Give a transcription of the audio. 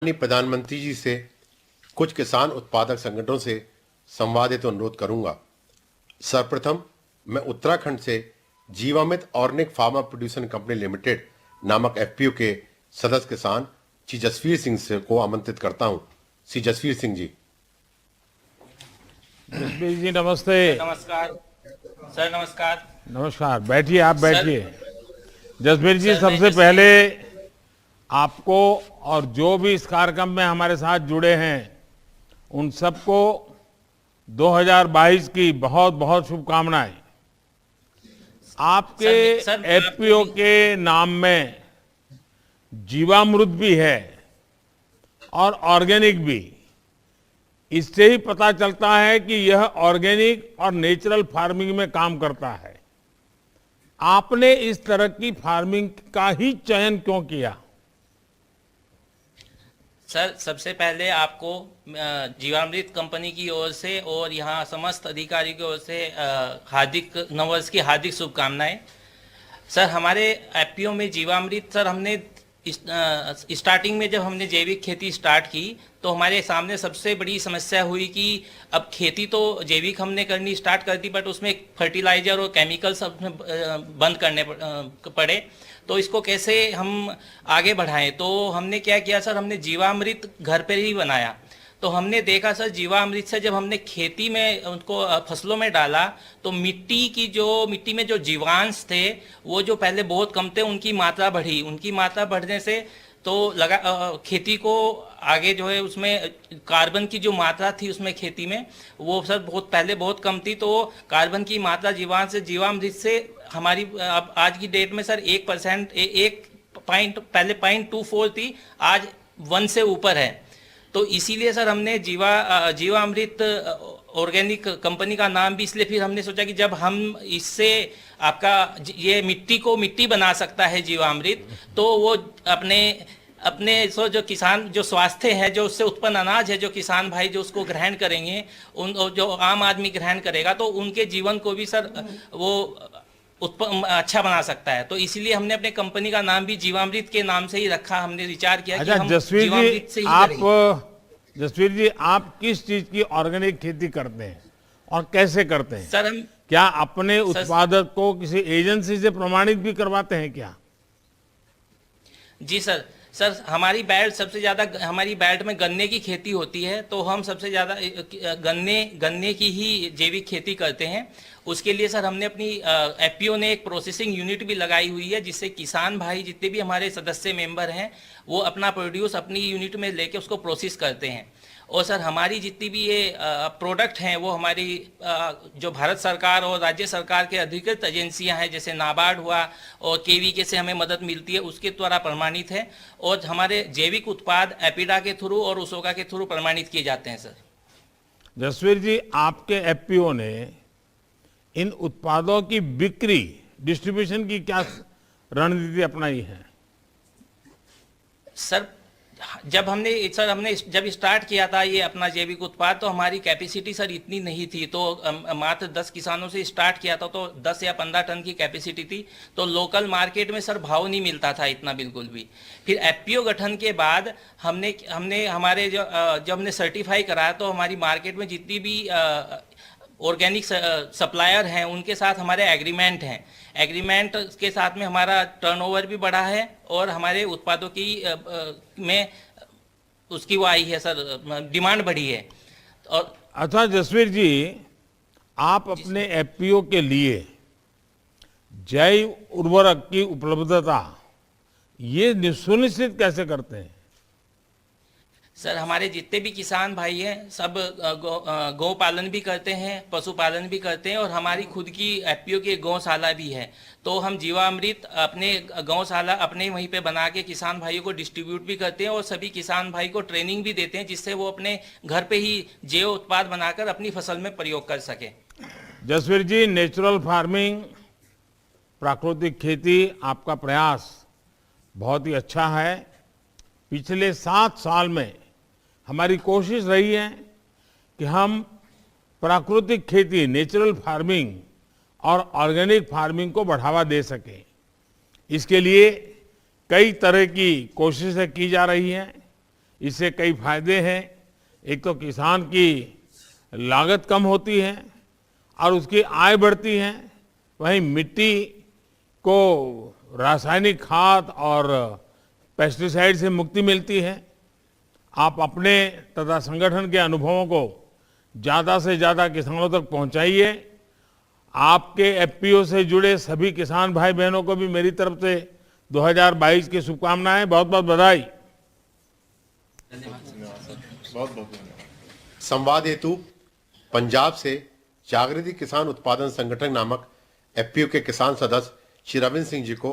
माननीय प्रधानमंत्री जी से कुछ किसान उत्पादक संगठनों से संवाद हेतु अनुरोध करूंगा। सर्वप्रथम मैं उत्तराखंड से Jeevamrit organic farmer producer company limited नामक एफपीओ के सदस्य किसान श्री जसवीर सिंह से को आमंत्रित करता हूं। श्री जसवीर सिंह जी। जसवीर जी नमस्ते। नमस्कार सर। नमस्कार। नमस्कार, बैठिए, आप सर, बैठिए। जसवीर जी, सर, मैं सबसे जसवीर- पहले आपको और जो भी इस कार्यक्रम में हमारे साथ जुड़े हैं उन सबको 2022 की बहुत बहुत शुभकामनाएं। आपके सर, एफपीओ के नाम में जीवामृत भी है और ऑर्गेनिक भी। इससे ही पता चलता है कि यह ऑर्गेनिक और नेचुरल फार्मिंग में काम करता है। आपने इस तरह की फार्मिंग का ही चयन क्यों किया? सर, सबसे पहले आपको जीवामृत कंपनी की ओर से और यहाँ समस्त अधिकारियों की ओर से हार्दिक नववर्ष की हार्दिक शुभकामनाएं। सर, हमारे एफपीओ में जीवामृत, सर, हमने स्टार्टिंग में जब हमने जैविक खेती स्टार्ट की तो हमारे सामने सबसे बड़ी समस्या हुई कि अब खेती तो जैविक हमने करनी स्टार्ट कर दी, बट उसमें फर्टिलाइजर और केमिकल सब बंद करने पड़े। तो इसको कैसे हम आगे बढ़ाएं? तो हमने क्या किया सर, हमने जीवामृत घर पर ही बनाया। तो हमने देखा सर, जीवामृत से जब हमने खेती में उनको फसलों में डाला तो मिट्टी में जो जीवांश थे वो जो पहले बहुत कम थे उनकी मात्रा बढ़ी। उनकी मात्रा बढ़ने से तो खेती को आगे जो है उसमें कार्बन की जो मात्रा थी उसमें खेती में वो सर पहले बहुत कम थी। तो कार्बन की मात्रा जीवामृत से हमारी अब आज की डेट में सर 1%, एक पॉइंट पहले 0.24 थी, आज 1 से ऊपर है। तो इसीलिए सर हमने जीवामृत ऑर्गेनिक कंपनी का नाम भी इसलिए फिर हमने सोचा कि जब हम इससे आपका ये मिट्टी बना सकता है जीवामृत, तो वो अपने जो किसान जो स्वास्थ्य है, जो उससे उत्पन्न अनाज है, जो किसान भाई जो उसको ग्रहण करेंगे, उन जो आम आदमी ग्रहण करेगा तो उनके जीवन को भी सर वो अच्छा बना सकता है। तो इसीलिए हमने अपने कंपनी का नाम भी जीवामृत के नाम से ही रखा। हमने विचार किया कि अच्छा हम जसवीर जीवामृत जी, से ही करेंगे। जसवीर जी, आप किस चीज की ऑर्गेनिक खेती करते हैं और कैसे करते हैं? सर हम क्या अपने उत्पादक को किसी एजेंसी से प्रमाणित भी करवाते हैं क्या? जी सर हमारी बेल्ट में गन्ने की खेती होती है। तो हम सबसे ज़्यादा गन्ने की ही जैविक खेती करते हैं। उसके लिए सर हमने अपनी एफपीओ ने एक प्रोसेसिंग यूनिट भी लगाई हुई है, जिससे किसान भाई जितने भी हमारे सदस्य मेंबर हैं वो अपना प्रोड्यूस अपनी यूनिट में लेके उसको प्रोसेस करते हैं। और सर हमारी जितनी भी ये प्रोडक्ट हैं वो हमारी जो भारत सरकार और राज्य सरकार के अधिकृत एजेंसियां हैं, जैसे नाबार्ड हुआ और केवीके से हमें मदद मिलती है, उसके द्वारा प्रमाणित है। और हमारे जैविक उत्पाद एपिडा के थ्रू और उसोगा के थ्रू प्रमाणित किए जाते हैं। सर जसवीर जी, आपके एफपीओ ने इन उत्पादों की बिक्री, डिस्ट्रीब्यूशन की क्या रणनीति अपनाई है? सर हमने जब स्टार्ट किया था ये अपना जैविक उत्पाद, तो हमारी कैपेसिटी सर इतनी नहीं थी। तो मात्र 10 किसानों से स्टार्ट किया था, तो 10 या 15 टन की कैपेसिटी थी। तो लोकल मार्केट में सर भाव नहीं मिलता था इतना बिल्कुल भी। फिर एफपीओ गठन के बाद हमने हमारे जब हमने सर्टिफाई कराया तो हमारी मार्केट में जितनी भी ऑर्गेनिक सप्लायर हैं उनके साथ हमारे एग्रीमेंट हैं। एग्रीमेंट के साथ में हमारा टर्नओवर भी बढ़ा है और हमारे उत्पादों की में उसकी वो आई है सर, डिमांड बढ़ी है। और अच्छा जसवीर जी, आप अपने एफपीओ के लिए जैव उर्वरक की उपलब्धता ये सुनिश्चित कैसे करते हैं? सर हमारे जितने भी किसान भाई हैं सब गौ पालन भी करते हैं, पशुपालन भी करते हैं, और हमारी खुद की एफपीओ की गौशाला भी है। तो हम जीवामृत अपने गौशाला अपने वहीं पे बना के किसान भाइयों को डिस्ट्रीब्यूट भी करते हैं और सभी किसान भाई को ट्रेनिंग भी देते हैं, जिससे वो अपने घर पे ही जैव उत्पाद बनाकर अपनी फसल में प्रयोग कर सके। जसवीर जी, नेचुरल फार्मिंग, प्राकृतिक खेती, आपका प्रयास बहुत ही अच्छा है। पिछले 7 साल में हमारी कोशिश रही है कि हम प्राकृतिक खेती, नेचुरल फार्मिंग और ऑर्गेनिक फार्मिंग को बढ़ावा दे सकें। इसके लिए कई तरह की कोशिशें की जा रही हैं। इससे कई फायदे हैं। एक तो किसान की लागत कम होती है और उसकी आय बढ़ती है। वहीं मिट्टी को रासायनिक खाद और पेस्टिसाइड से मुक्ति मिलती है। आप अपने तथा संगठन के अनुभवों को ज़्यादा से ज़्यादा किसानों तक पहुंचाइए। आपके एफपीओ से जुड़े सभी किसान भाई बहनों को भी मेरी तरफ से 2022 की शुभकामनाएं, बहुत बहुत बधाई। बहुत बहुत धन्यवाद। संवाद हेतु पंजाब से जागृति किसान उत्पादन संगठन नामक एफपीओ के किसान सदस्य श्री रविंद्र सिंह जी को